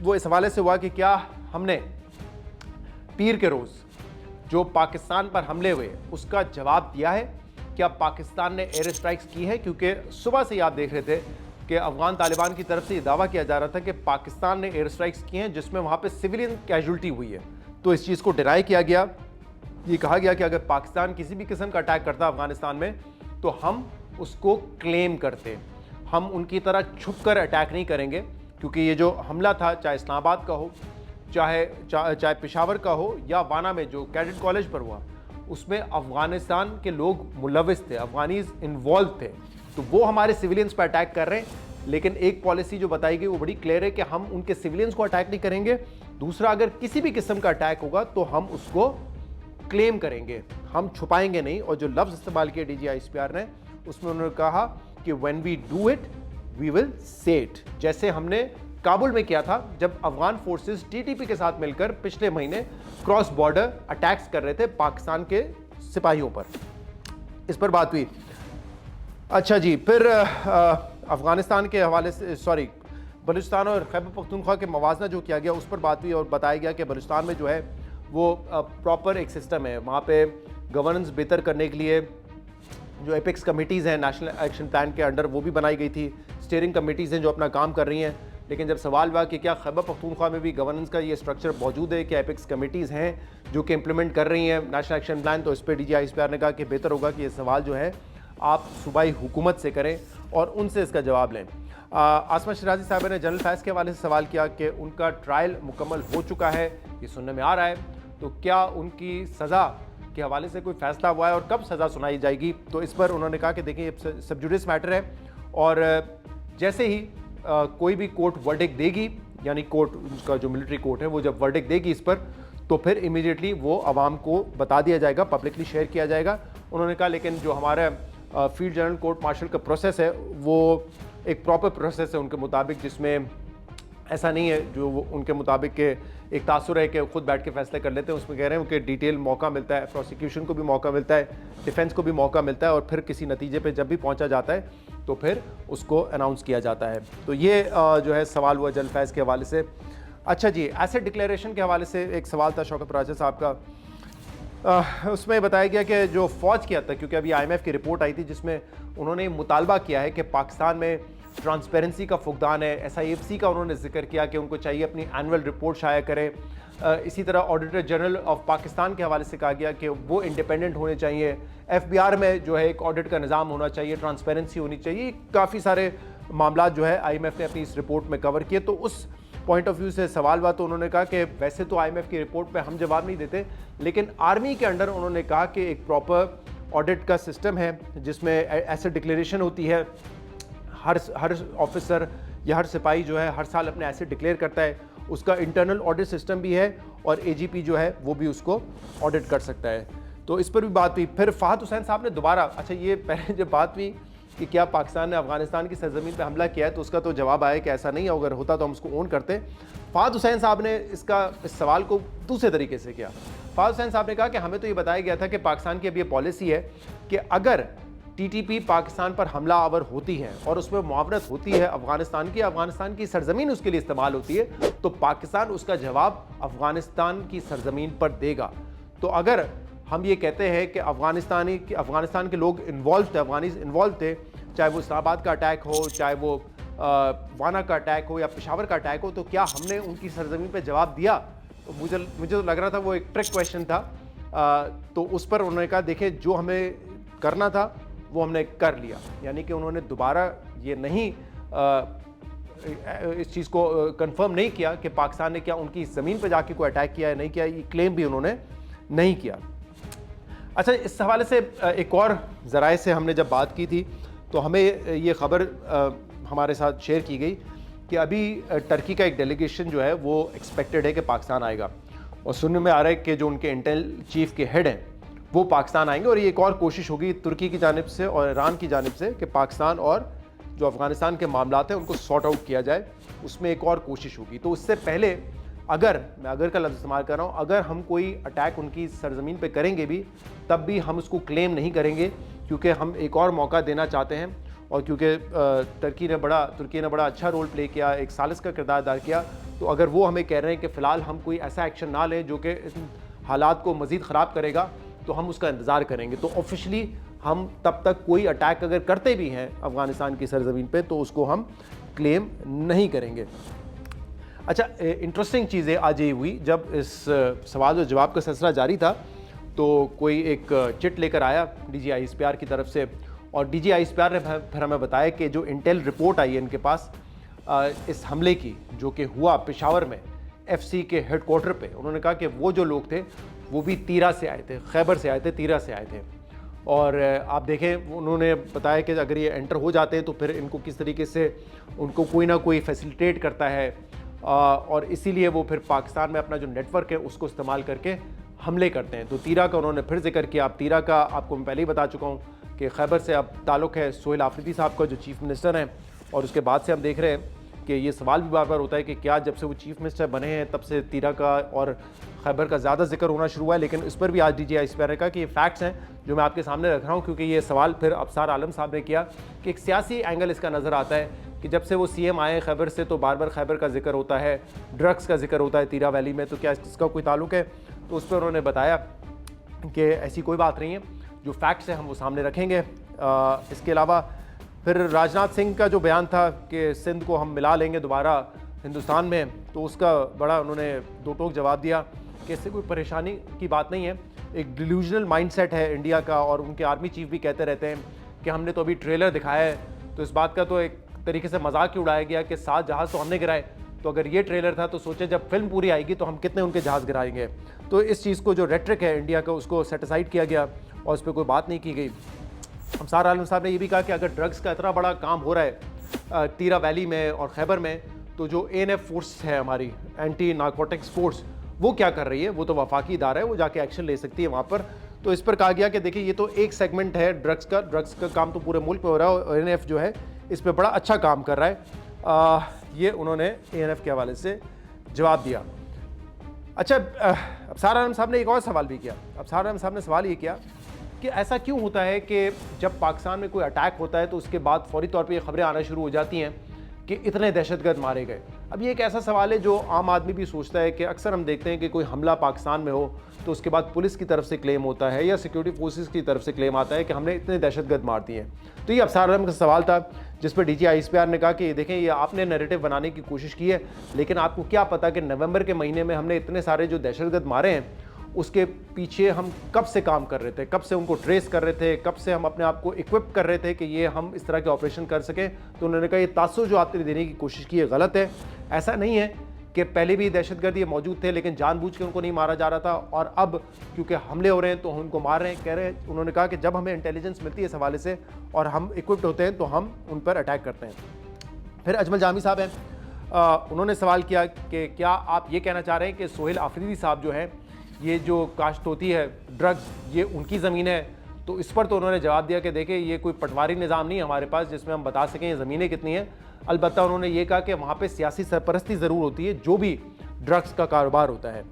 वो इस हवाले से हुआ कि क्या हमने पीर के रोज़ जो पाकिस्तान पर हमले हुए उसका जवाब दिया है? क्या पाकिस्तान ने एयर स्ट्राइक्स की है? क्योंकि सुबह से ही आप देख रहे थे कि अफगान तालिबान की तरफ से ये दावा किया जा रहा था कि पाकिस्तान ने एयर स्ट्राइक्स किए हैं जिसमें वहाँ पे सिविलियन कैजुअल्टी हुई है। तो इस चीज़ को डिनाई किया गया। ये कहा गया कि अगर पाकिस्तान किसी भी किस्म का अटैक करता अफगानिस्तान में तो हम उसको क्लेम करते, हम उनकी तरह छुप कर अटैक नहीं करेंगे। क्योंकि ये जो हमला था, चाहे इस्लामाबाद का हो, चाहे पेशावर का हो, या वाना में जो कैडेट कॉलेज पर हुआ, उसमें अफगानिस्तान के लोग मुलविस थे, अफगानीज इन्वॉल्व थे। तो वो हमारे सिविलियंस पर अटैक कर रहे हैं। लेकिन एक पॉलिसी जो बताई गई वो बड़ी क्लियर है कि हम उनके सिविलियंस को अटैक नहीं करेंगे। दूसरा, अगर किसी भी किस्म का अटैक होगा तो हम उसको क्लेम करेंगे, हम छुपाएंगे नहीं। और जो लफ्ज़ इस्तेमाल किया DGI इश्तियार ने, उसमें उन्होंने कहा कि when we do it we will say it. जैसे हमने काबुल में किया था जब अफगान फोर्सेस TTP के साथ मिलकर पिछले महीने क्रॉस बॉर्डर अटैक्स कर रहे थे पाकिस्तान के सिपाहियों पर। इस पर बात हुई। अच्छा जी, फिर अफगानिस्तान के हवाले से बलूचिस्तान और खैबर पख्तूनख्वा के मवाजना जो किया गया उस पर बात हुई और बताया गया कि बलूचिस्तान में जो है वो प्रॉपर एक सिस्टम है, वहाँ पे गवर्नेंस बेहतर करने के लिए जो एपिक्स कमेटीज़ हैं नेशनल एक्शन प्लान के अंडर वो भी बनाई गई थी, स्टीयरिंग कमेटीज़ हैं जो अपना काम कर रही हैं। लेकिन जब सवाल हुआ कि क्या खैबर पख्तूनख्वा में भी गवर्नेंस का ये स्ट्रक्चर मौजूद है, कि एपिक्स कमेटीज़ हैं जो कि इम्प्लीमेंट कर रही हैं नेशनल एक्शन प्लान, तो इस पर DGI इश्तियार ने कहा कि बेहतर होगा कि ये सवाल जो है आप सूबाई हुकूमत से करें और उनसे इसका जवाब लें। आसमा शराजी साहब ने जनरल फैज़ के हवाले से सवाल किया कि उनका ट्रायल मुकम्मल हो चुका है, ये सुनने में आ रहा है, तो क्या उनकी सज़ा के हवाले से कोई फ़ैसला हुआ है और कब सज़ा सुनाई जाएगी? तो इस पर उन्होंने कहा कि देखिए ये सब जुडिस मैटर है और जैसे ही कोई भी कोर्ट वर्डिक्ट देगी, यानी कोर्ट उसका जो मिलिट्री कोर्ट है वो जब वर्डिक्ट देगी इस पर, तो फिर इमीडिएटली वो आवाम को बता दिया जाएगा, पब्लिकली शेयर किया जाएगा। उन्होंने कहा लेकिन जो हमारा फील्ड जनरल कोर्ट मार्शल का प्रोसेस है वो एक प्रॉपर प्रोसेस है उनके मुताबिक, जिसमें ऐसा नहीं है जो वो उनके मुताबिक के एक तासुर है कि खुद बैठ के फैसले कर लेते हैं। उसमें कह रहे हैं कि डिटेल मौका मिलता है, प्रोसिक्यूशन को भी मौका मिलता है, डिफेंस को भी मौका मिलता है, और फिर किसी नतीजे पे जब भी पहुंचा जाता है तो फिर उसको अनाउंस किया जाता है। तो ये जो है सवाल हुआ जनरल फैज़ के हवाले से। अच्छा जी, एसेट डिक्लेरेशन के हवाले से एक सवाल था शौकत राजा साहब का। उसमें बताया गया कि जो फ़ौज किया था, क्योंकि अभी IMF की रिपोर्ट आई थी जिसमें उन्होंने मुतालबा किया है कि पाकिस्तान में ट्रांसपेरेंसी का फुकदान है। SIFC का उन्होंने जिक्र किया कि उनको चाहिए अपनी एनुअल रिपोर्ट शाया करें। इसी तरह ऑडिटर जनरल ऑफ पाकिस्तान के हवाले से कहा गया कि वो इंडिपेंडेंट होने चाहिए। FBR में जो है एक ऑडिट का निज़ाम होना चाहिए, ट्रांसपेरेंसी होनी चाहिए। काफ़ी सारे मामला जो है IMF ने अपनी इस रिपोर्ट में कवर किए। तो उस पॉइंट ऑफ व्यू से सवाल हुआ, तो उन्होंने कहा कि वैसे तो IMF की रिपोर्ट पे हम जवाब नहीं देते, लेकिन आर्मी के अंडर उन्होंने कहा कि एक प्रॉपर ऑडिट का सिस्टम है जिसमें एसेट डिक्लेरेशन होती है। हर ऑफिसर या हर सिपाही जो है हर साल अपने एसेट डिक्लेयर करता है, उसका इंटरनल ऑडिट सिस्टम भी है, और AGP जो है वो भी उसको ऑडिट कर सकता है। तो इस पर भी बात हुई। फिर फ़ाहद हुसैन साहब ने दोबारा, अच्छा ये पहले जब बात हुई कि क्या पाकिस्तान ने अफगानिस्तान की सरजमीन पे हमला किया है, तो उसका तो जवाब आया कि ऐसा नहीं है, अगर होता तो हम उसको ओन करते। फ़ाहद हुसैन साहब ने इस सवाल को दूसरे तरीके से किया। फ़ाहद हुसैन साहब ने कहा कि हमें तो ये बताया गया था कि पाकिस्तान की अब ये पॉलिसी है कि अगर TTP पाकिस्तान पर हमला आवर होती है और उसमें मुआवनत होती है अफगानिस्तान की सरजमीन उसके लिए इस्तेमाल होती है, तो पाकिस्तान उसका जवाब अफगानिस्तान की सरजमीन पर देगा। तो अगर हम ये कहते हैं कि अफगानिस्तान के लोग इन्वॉल्व थे, अफगानीज इन्वॉल्व थे, चाहे वो इस्लामाबाद का अटैक हो, चाहे वो वाना का अटैक हो या पेशावर का अटैक हो, तो क्या हमने उनकी सरजमीन पर जवाब दिया? तो मुझे तो लग रहा था वो एक ट्रिक क्वेश्चन था। तो उस पर उन्होंने कहा देखिए जो हमें करना था वो हमने कर लिया। यानी कि उन्होंने दोबारा ये नहीं इस चीज़ को कंफर्म नहीं किया कि पाकिस्तान ने क्या उनकी ज़मीन पर जाके कोई अटैक किया है नहीं किया, ये क्लेम भी उन्होंने नहीं किया। अच्छा, इस हवाले से एक और ज़राए से हमने जब बात की थी तो हमें ये ख़बर हमारे साथ शेयर की गई कि अभी टर्की का एक डेलीगेशन जो है वो एक्सपेक्टेड है कि पाकिस्तान आएगा, और सुनने में आ रहा है कि जो उनके इंटेल चीफ के हेड हैं वो पाकिस्तान आएंगे, और ये एक और कोशिश होगी तुर्की की जानिब से और ईरान की जानिब से कि पाकिस्तान और जो अफ़गानिस्तान के मामलात हैं उनको सॉर्ट आउट किया जाए, उसमें एक और कोशिश होगी। तो उससे पहले मैं अगर का लफ्ज़ इस्तेमाल कर रहा हूँ, अगर हम कोई अटैक उनकी सरजमीन पे करेंगे भी तब भी हम उसको क्लेम नहीं करेंगे, क्योंकि हम एक और मौका देना चाहते हैं, और क्योंकि तुर्की ने बड़ा अच्छा रोल प्ले किया, एक सालिस का किरदार अदा किया। तो अगर वो हमें कह रहे हैं कि फ़िलहाल हम कोई ऐसा एक्शन ना लें जो कि हालात को मज़ीद ख़राब करेगा, तो हम उसका इंतज़ार करेंगे। तो ऑफिशली हम तब तक कोई अटैक अगर करते भी हैं अफ़गानिस्तान की सरजमीन पे तो उसको हम क्लेम नहीं करेंगे। अच्छा, इंटरेस्टिंग चीज़ें आज ये हुई, जब इस सवाल और जवाब का सिलसिला जारी था तो कोई एक चिट लेकर आया DGISPR की तरफ से, और DGISPR ने फिर हमें बताया कि जो इंटेल रिपोर्ट आई है इनके पास इस हमले की जो कि हुआ पेशावर में FC के हेडक्वार्टर पे, उन्होंने कहा कि वो जो लोग थे वो भी तीरा से आए थे, खैबर से आए थे, तीरा से आए थे। और आप देखें उन्होंने बताया कि अगर ये एंटर हो जाते हैं तो फिर इनको किस तरीके से उनको कोई ना कोई फैसिलिटेट करता है, और इसीलिए वो फिर पाकिस्तान में अपना जो नेटवर्क है उसको इस्तेमाल करके हमले करते हैं। तो तीरा का उन्होंने फिर जिक्र किया। अब तीरा का आपको मैं पहले ही बता चुका हूँ कि खैबर से अब ताल्लुक़ है सोहेल आफरीदी साहब का जो चीफ़ मिनिस्टर हैं, और उसके बाद से हम देख रहे हैं कि ये सवाल भी बार बार होता है कि क्या जब से वो चीफ़ मिनिस्टर बने हैं तब से तीरा का और खैबर का ज़्यादा जिक्र होना शुरू हुआ है। लेकिन इस पर भी आज DGISPR ने कहा कि ये फैक्ट्स हैं जो मैं आपके सामने रख रहा हूँ, क्योंकि ये सवाल फिर अफसार आलम साहब ने किया कि एक सियासी एंगल इसका नज़र आता है कि जब से वो CM आए खैबर से तो बार बार खैबर का जिक्र होता है, ड्रग्स का जिक्र होता है तीरा वैली में, तो क्या इसका कोई ताल्लुक़ है? तो उस पर उन्होंने बताया कि ऐसी कोई बात नहीं है, जो फैक्ट्स हैं हम वो सामने रखेंगे। इसके अलावा फिर राजनाथ सिंह का जो बयान था कि सिंध को हम मिला लेंगे दोबारा हिंदुस्तान में, तो उसका बड़ा उन्होंने दो टोक जवाब दिया कि इससे कोई परेशानी की बात नहीं है, एक डिल्यूजनल माइंडसेट है इंडिया का। और उनके आर्मी चीफ भी कहते रहते हैं कि हमने तो अभी ट्रेलर दिखाया है, तो इस बात का तो एक तरीके से मजाक ही उड़ाया गया कि 7 जहाज़ तो हमने गिराए, तो अगर ये ट्रेलर था तो सोचे जब फिल्म पूरी आएगी तो हम कितने उनके जहाज़ गिराएंगे। तो इस चीज़ को जो रेट्रिक है इंडिया का उसको सेटिसाइड किया गया और उस पर कोई बात नहीं की गई। अफसार आलम साहब ने यह भी कहा कि अगर ड्रग्स का इतना बड़ा काम हो रहा है तीरा वैली में और खैबर में, तो जो ANF फोर्स है हमारी एंटी नारकोटिक्स फोर्स, वो क्या कर रही है? वो तो वफाकी इदारा है, वो जाके एक्शन ले सकती है वहाँ पर। तो इस पर कहा गया कि देखिए ये तो एक सेगमेंट है ड्रग्स का काम तो पूरे मुल्क में हो रहा है और ANF जो है इस पर बड़ा अच्छा काम कर रहा है। ये उन्होंने ANF के हवाले से जवाब दिया। अच्छा, अफसार आलम साहब ने एक और सवाल भी किया। अफसार आलम साहब ने सवाल ये किया कि ऐसा क्यों होता है कि जब पाकिस्तान में कोई अटैक होता है तो उसके बाद फौरी तौर पे ये खबरें आना शुरू हो जाती हैं कि इतने दहशतगर्द मारे गए। अब ये एक ऐसा सवाल है जो आम आदमी भी सोचता है कि अक्सर हम देखते हैं कि कोई हमला पाकिस्तान में हो तो उसके बाद पुलिस की तरफ से क्लेम होता है या सिक्योरिटी फोर्सेस की तरफ से क्लेम आता है कि हमने इतने दहशतगर्द मार दिए हैं। तो ये अफसार आलम का सवाल था जिस पर DGISPR ने कहा कि देखें ये आपने नैरेटिव बनाने की कोशिश की है, लेकिन आपको क्या पता कि नवंबर के महीने में हमने इतने सारे जो दहशतगर्द मारे हैं उसके पीछे हम कब से काम कर रहे थे, कब से उनको ट्रेस कर रहे थे, कब से हम अपने आप को इक्विप कर रहे थे कि ये हम इस तरह के ऑपरेशन कर सकें। तो उन्होंने कहा ये तासुर जो आपने देने की कोशिश की है गलत है। ऐसा नहीं है कि पहले भी दहशतगर्द ये मौजूद थे लेकिन जानबूझ के उनको नहीं मारा जा रहा था और अब क्योंकि हमले हो रहे हैं तो हम उनको मार रहे हैं। कह रहे हैं, उन्होंने कहा कि जब हमें इंटेलिजेंस मिलती है इस हवाले से और हम इक्विप्ड होते हैं तो हम उन पर अटैक करते हैं। फिर अजमल जामी साहब हैं, उन्होंने सवाल किया कि क्या आप ये कहना चाह रहे हैं कि सोहेल आफरीदी साहब जो हैं ये जो काश्त होती है ड्रग्स ये उनकी ज़मीन है? तो इस पर तो उन्होंने जवाब दिया कि देखिए ये कोई पटवारी निज़ाम नहीं है हमारे पास जिसमें हम बता सकें ये ज़मीनें कितनी हैं। अलबत्ता उन्होंने ये कहा कि वहाँ पे सियासी सरपरस्ती ज़रूर होती है जो भी ड्रग्स का कारोबार होता है।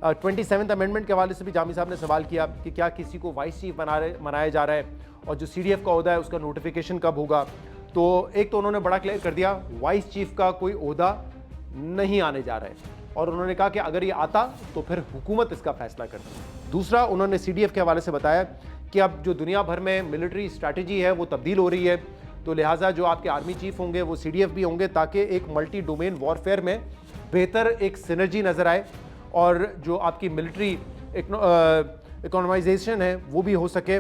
27th अमेंडमेंट के हवाले से भी जामी साहब ने सवाल किया कि क्या किसी को वाइस चीफ बनाया जा रहा है और जो CDF का ओहदा है उसका नोटिफिकेशन कब होगा। तो एक तो उन्होंने बड़ा क्लियर कर दिया वाइस चीफ का कोई ओहदा नहीं आने जा रहा है और उन्होंने कहा कि अगर ये आता तो फिर हुकूमत इसका फैसला करती। दूसरा, उन्होंने CDF के हवाले से बताया कि अब जो दुनिया भर में मिलिट्री स्ट्रैटेजी है वो तब्दील हो रही है, तो लिहाजा जो आपके आर्मी चीफ होंगे वो CDF भी होंगे ताकि एक मल्टी डोमेन वॉरफेयर में बेहतर एक सिनर्जी नज़र आए और जो आपकी मिलिट्री इकोनॉमाइजेशन है वो भी हो सके।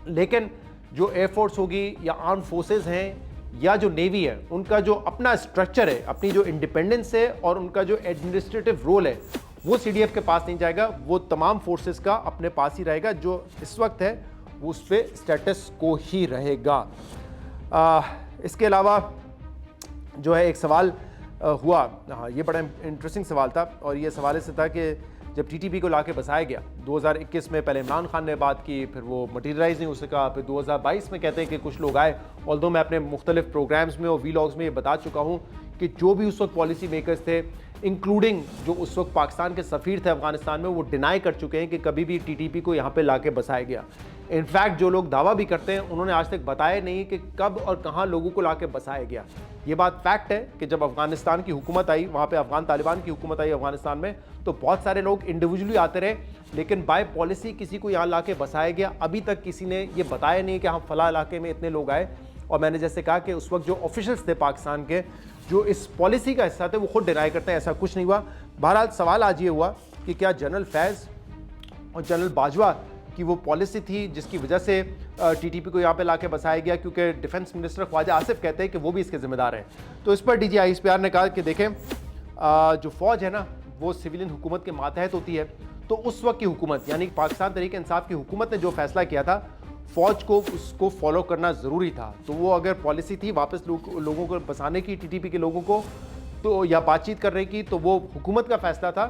लेकिन जो एयरफोर्स होगी या आर्म फोर्सेस हैं या जो नेवी है, उनका जो अपना स्ट्रक्चर है, अपनी जो इंडिपेंडेंस है और उनका जो एडमिनिस्ट्रेटिव रोल है, वो सीडीएफ के पास नहीं जाएगा। वो तमाम फोर्सेस का अपने पास ही रहेगा। जो इस वक्त है वो उस पर स्टेटस को ही रहेगा। इसके अलावा जो है एक सवाल हुआ, हाँ ये बड़ा इंटरेस्टिंग सवाल था, और ये सवाल से था कि जब टीटीपी को लाके बसाया गया 2021 में, पहले इमरान खान ने बात की, फिर वो मटीरियलाइज नहीं हो सका, फिर 2022 में कहते हैं कि कुछ लोग आए। ऑल्दो मैं अपने मुख्तलिफ प्रोग्राम्स में और वीलॉग्स में ये बता चुका हूँ कि जो भी उस वक्त पॉलिसी मेकर्स थे, इंक्लूडिंग जो उस वक्त पाकिस्तान के सफ़ीर थे अफगानिस्तान में, वो डिनाई कर चुके हैं कि कभी भी टीटीपी को यहाँ पे लाके बसाया गया। इनफैक्ट जो लोग दावा भी करते हैं, उन्होंने आज तक बताया नहीं कि कब और कहाँ लोगों को लाके बसाया गया। ये बात फैक्ट है कि जब अफगानिस्तान की हुकूमत आई, वहाँ पे अफगान तालिबान की हुकूमत आई अफगानिस्तान में, तो बहुत सारे लोग इंडिविजुअली आते रहे, लेकिन बाय पॉलिसी किसी को यहाँ लाके बसाया गया। अभी तक किसी ने ये बताया नहीं कि हम फला इलाके में इतने लोग आए। और मैंने जैसे कहा कि उस वक्त जो ऑफिशियल्स थे पाकिस्तान के, जो इस पॉलिसी का हिस्सा थे, वो खुद डिनाई करते हैं ऐसा कुछ नहीं हुआ। बहरहाल सवाल आज ये हुआ कि क्या जनरल फैज़ और जनरल बाजवा की वो पॉलिसी थी जिसकी वजह से टीटीपी को यहाँ पे लाके बसाया गया, क्योंकि डिफेंस मिनिस्टर ख्वाजा आसिफ कहते हैं कि वो भी इसके जिम्मेदार हैं। तो इस पर DGISPR ने कहा कि देखें, जो फ़ौज है ना, वो सिविलियन हुकूमत के मातहत होती है। तो उस वक्त की हुकूमत यानी पाकिस्तान तहरीक इंसाफ की हुकूमत ने जो फैसला किया था, फ़ौज को उसको फॉलो करना ज़रूरी था। तो वो अगर पॉलिसी थी वापस लोगों को बसाने की, टीटीपी के लोगों को, तो या बातचीत करने की, तो वो हुकूमत का फैसला था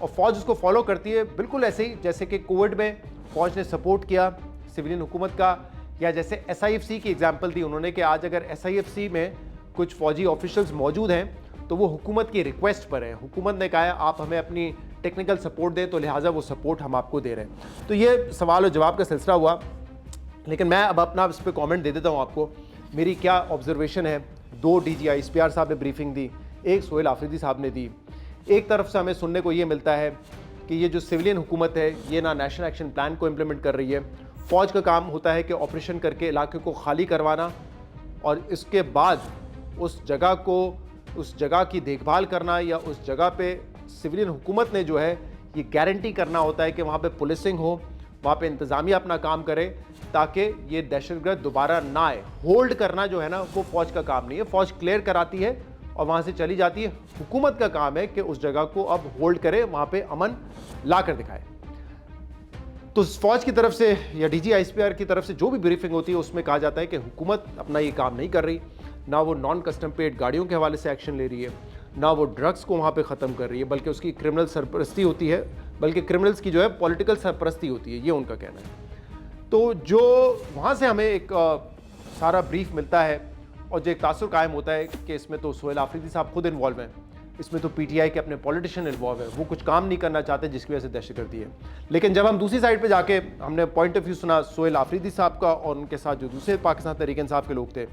और फ़ौज उसको फॉलो करती है। बिल्कुल ऐसे ही जैसे कि कोविड में फ़ौज ने सपोर्ट किया सिविलियन हुकूमत का, या जैसे SIFC की एग्जांपल दी उन्होंने कि आज अगर SIFC में कुछ फ़ौजी ऑफिशियल्स मौजूद हैं तो वो हुकूमत की रिक्वेस्ट पर है। हुकूमत ने कहा है आप हमें अपनी टेक्निकल सपोर्ट दें, तो लिहाजा वो सपोर्ट हम आपको दे रहे हैं। तो ये सवाल और जवाब का सिलसिला हुआ, लेकिन मैं अब अपना इस पर कॉमेंट दे देता हूँ आपको। मेरी क्या ऑब्जर्वेशन है, 2 DGISPR साहब ने ब्रीफिंग दी, एक सोहेल आफरीदी साहब ने दी। एक तरफ से हमें सुनने को ये मिलता है कि ये जो सिविलियन हुकूमत है, ये ना नेशनल एक्शन प्लान को इम्प्लीमेंट कर रही है। फ़ौज का काम होता है कि ऑपरेशन करके इलाके को खाली करवाना और इसके बाद उस जगह की देखभाल करना, या उस जगह पे सिविलियन हुकूमत ने जो है ये गारंटी करना होता है कि वहाँ पे पुलिसिंग हो, वहाँ पे इंतज़ामिया अपना काम करे, ताकि ये दहशतगर्द दोबारा ना आए। होल्ड करना जो है ना, वो फ़ौज का काम नहीं है। फ़ौज क्लियर कराती है और वहाँ से चली जाती है। हुकूमत का काम है कि उस जगह को अब होल्ड करे, वहाँ पे अमन ला कर दिखाए। तो फ़ौज की तरफ से या DGISPR की तरफ से जो भी ब्रीफिंग होती है, उसमें कहा जाता है कि हुकूमत अपना ये काम नहीं कर रही। ना वो नॉन कस्टम पेड गाड़ियों के हवाले से एक्शन ले रही है, ना वो ड्रग्स को वहाँ पे ख़त्म कर रही है, बल्कि उसकी क्रिमिनल सरपरस्ती होती है, बल्कि क्रिमिनल्स की जो है पॉलिटिकल सरपरस्ती होती है, ये उनका कहना है। तो जो वहाँ से हमें एक सारा ब्रीफ मिलता है और जो एक तासुर कायम होता है कि इसमें तो सोहेल आफरीदी साहब खुद इन्वॉल्व हैं, इसमें तो PTI के अपने पॉलिटिशियन इन्वॉल्व है, वो कुछ काम नहीं करना चाहते जिसकी वजह से दहशतगर्दी है। लेकिन जब हम दूसरी साइड पे जाके हमने पॉइंट ऑफ व्यू सुना सोहेल आफरीदी साहब का और उनके साथ जो दूसरे पाकिस्तान तहरीक इंसाफ के लोग थे,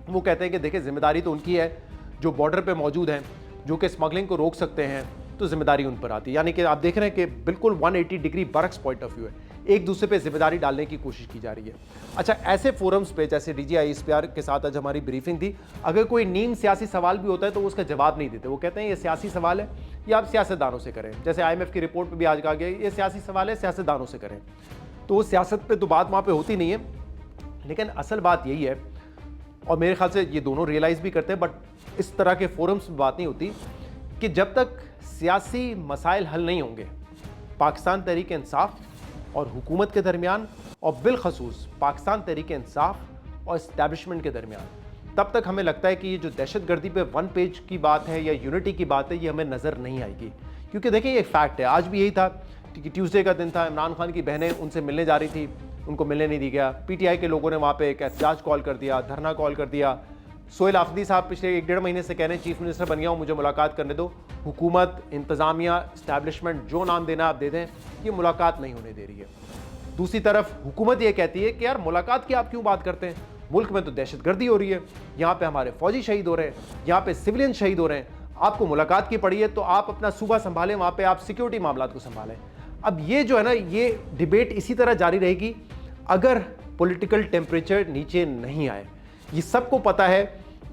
वो कहते हैं कि देखिए जिम्मेदारी तो उनकी है, जो बॉर्डर पे मौजूद हैं, जो कि स्मगलिंग को रोक सकते हैं, तो जिम्मेदारी उन पर आती है। यानी कि आप देख रहे हैं कि बिल्कुल 180 डिग्री बरक्स पॉइंट ऑफ व्यू है, एक दूसरे पे जिम्मेदारी डालने की कोशिश की जा रही है। अच्छा, ऐसे फोरम्स पे जैसे DGISPR के साथ आज हमारी ब्रीफिंग थी, अगर कोई नीम सियासी सवाल भी होता है तो उसका जवाब नहीं देते। वो कहते हैं ये सियासी सवाल है, ये आप सियासतदानों से करें। जैसे IMF की रिपोर्ट पर भी आज कहा गया ये सियासी सवाल है, सियासतदानों से करें। तो वो सियासत पर तो बात वहाँ पर होती नहीं है, लेकिन असल बात यही है, और मेरे ख्याल से ये दोनों रियलाइज़ भी करते हैं, बट इस तरह के फोरम्स में बात नहीं होती कि जब तक सियासी मसाइल हल नहीं होंगे पाकिस्तान तहरीक इंसाफ और हुकूमत के दरमियान, और बिलखसूस पाकिस्तान तहरीक इंसाफ और इस्टेब्लिशमेंट के दरमियान, तब तक हमें लगता है कि ये जो दहशतगर्दी पे 1 पेज की बात है या यूनिटी की बात है, ये हमें नज़र नहीं आएगी। क्योंकि देखिए ये एक फैक्ट है, आज भी यही था कि ट्यूसडे का दिन था, इमरान खान की बहनें उनसे मिलने जा रही थी, उनको मिलने नहीं दी गया। PTI के लोगों ने वहाँ पे एक एहतजाज कॉल कर दिया, धरना कॉल कर दिया। सोहेल आफरीदी साहब पिछले 1-1.5 महीने से कह रहे हैं चीफ मिनिस्टर बन गया हूँ, मुझे मुलाकात करने दो। हुकूमत, इंतज़ामिया, इस्टेब्लिशमेंट, जो नाम देना आप दे दें, ये मुलाकात नहीं होने दे रही है। दूसरी तरफ हुकूमत ये कहती है कि यार मुलाकात की आप क्यों बात करते हैं, मुल्क में तो दहशतगर्दी हो रही है, यहाँ पे हमारे फौजी शहीद हो रहे हैं, यहाँ पे सिविलियन शहीद हो रहे हैं, आपको मुलाकात की पड़ी है तो आप अपना सूबा संभालें, वहाँ पे आप सिक्योरिटी मामलात को संभालें। अब ये जो है ना, ये डिबेट इसी तरह जारी रहेगी अगर पॉलिटिकल टेम्परेचर नीचे नहीं आए। ये सबको पता है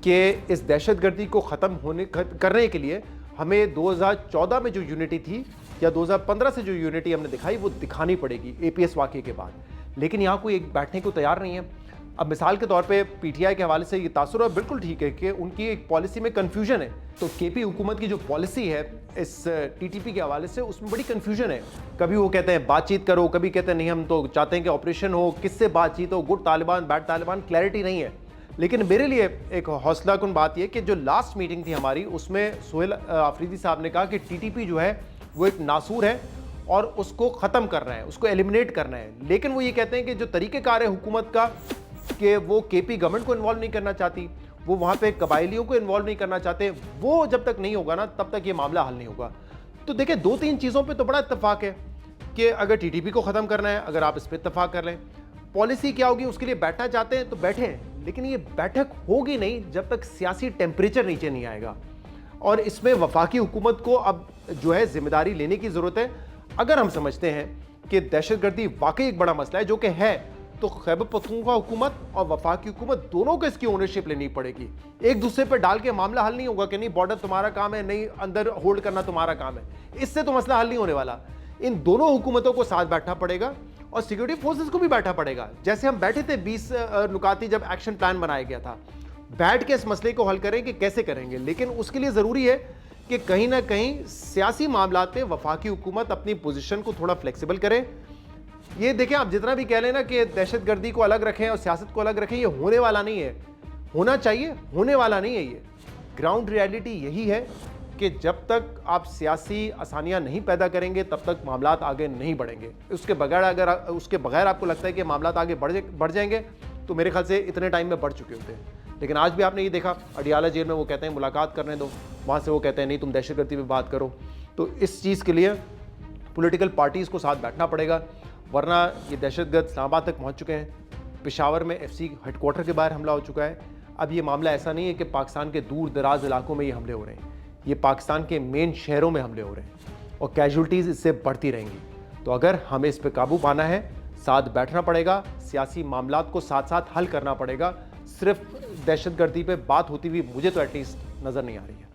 कि इस दहशतगर्दी को ख़त्म करने के लिए हमें 2014 में जो यूनिटी थी या 2015 से जो यूनिटी हमने दिखाई वो दिखानी पड़ेगी APS वाक़े के बाद। लेकिन यहाँ कोई एक बैठने को तैयार नहीं है। अब मिसाल के तौर पे पीटीआई के हवाले से ये तासुर है, बिल्कुल ठीक है कि उनकी एक पॉलिसी में कंफ्यूजन है। तो केपी हुकूमत की जो पॉलिसी है इस टीटीपी के हवाले से, उसमें बड़ी कंफ्यूजन है। कभी वो कहते हैं बातचीत करो, कभी कहते हैं नहीं हम तो चाहते हैं कि ऑपरेशन हो, किससे बातचीत हो, good Taliban bad Taliban, clarity नहीं है। लेकिन मेरे लिए एक हौसलाकुन बात यह कि जो लास्ट मीटिंग थी हमारी, उसमें सोहेल आफरीदी साहब ने कहा कि टीटीपी जो है वो एक नासूर है और उसको ख़त्म करना है, उसको एलिमिनेट करना है। लेकिन वो ये कहते हैं कि जो तरीक़ेकार है हुकूमत का कि वो केपी गवर्नमेंट को इन्वॉल्व नहीं करना चाहती, वो वहाँ पे कबायलियों को इन्वॉल्व नहीं करना चाहते, वो जब तक नहीं होगा ना तब तक ये मामला हल नहीं होगा। तो देखिए 2-3 चीज़ों पे तो बड़ा इत्तेफाक है कि अगर टीटीपी को ख़त्म करना है, अगर आप इस पर इत्तेफाक कर लें, पॉलिसी क्या होगी उसके लिए बैठना चाहते हैं तो बैठें, लेकिन ये बैठक होगी नहीं जब तक सियासी टेम्परेचर नीचे नहीं आएगा। और इसमें वफाकी हुकूमत को अब जो है जिम्मेदारी लेने की ज़रूरत है। अगर हम समझते हैं कि दहशतगर्दी वाकई एक बड़ा मसला है, जो कि है, तो खैबर पख्तूनख्वा हुकूमत और वफाकी हुकूमत दोनों को इसकी ओनरशिप लेनी पड़ेगी। एक दूसरे पर डाल के मामला हल नहीं होगा कि नहीं बॉर्डर तुम्हारा काम है, नहीं अंदर होल्ड करना तुम्हारा काम है, इससे तो मसला हल नहीं होने वाला। इन दोनों हुकूमतों को साथ बैठना पड़ेगा और सिक्योरिटी फोर्सेस को भी बैठना पड़ेगा। जैसे हम बैठे थे 20 नुकाती जब एक्शन प्लान बनाया गया था, बैठ के इस मसले को हल करें कि कैसे करेंगे। लेकिन उसके लिए ज़रूरी है कि कहीं ना कहीं सियासी मामलात में वफाकी हुकूमत अपनी पोजीशन को थोड़ा फ्लेक्सिबल करे। ये देखें, आप जितना भी कह लें ना कि दहशतगर्दी को अलग रखें और सियासत को अलग रखें, ये होने वाला नहीं है। होना चाहिए, होने वाला नहीं है। ये ग्राउंड रियलिटी यही है कि जब तक आप सियासी आसानियां नहीं पैदा करेंगे तब तक मामलात आगे नहीं बढ़ेंगे। उसके बगैर आपको लगता है कि मामलात आगे बढ़ जाएंगे, तो मेरे ख्याल से इतने टाइम में बढ़ चुके होते हैं। लेकिन आज भी आपने ये देखा, अडियाला जेल में वो कहते हैं मुलाकात करने दो, वहाँ से वो कहते हैं नहीं तुम दहशतगर्दी पे बात करो। तो इस चीज़ के लिए पॉलिटिकल पार्टीज़ को साथ बैठना पड़ेगा, वरना ये दहशतगर्द इस्लामाबाद तक पहुँच चुके हैं। पेशावर में FC हेडक्वार्टर के बाहर हमला हो चुका है। अब ये मामला ऐसा नहीं है कि पाकिस्तान के दूर दराज इलाकों में ये हमले हो रहे हैं, ये पाकिस्तान के मेन शहरों में हमले हो रहे हैं और कैजुअल्टीज़ इससे बढ़ती रहेंगी। तो अगर हमें इस पर काबू पाना है, साथ बैठना पड़ेगा, सियासी मामलात को साथ साथ हल करना पड़ेगा। सिर्फ दहशतगर्दी पे बात होती हुई मुझे तो एटलीस्ट नज़र नहीं आ रही है।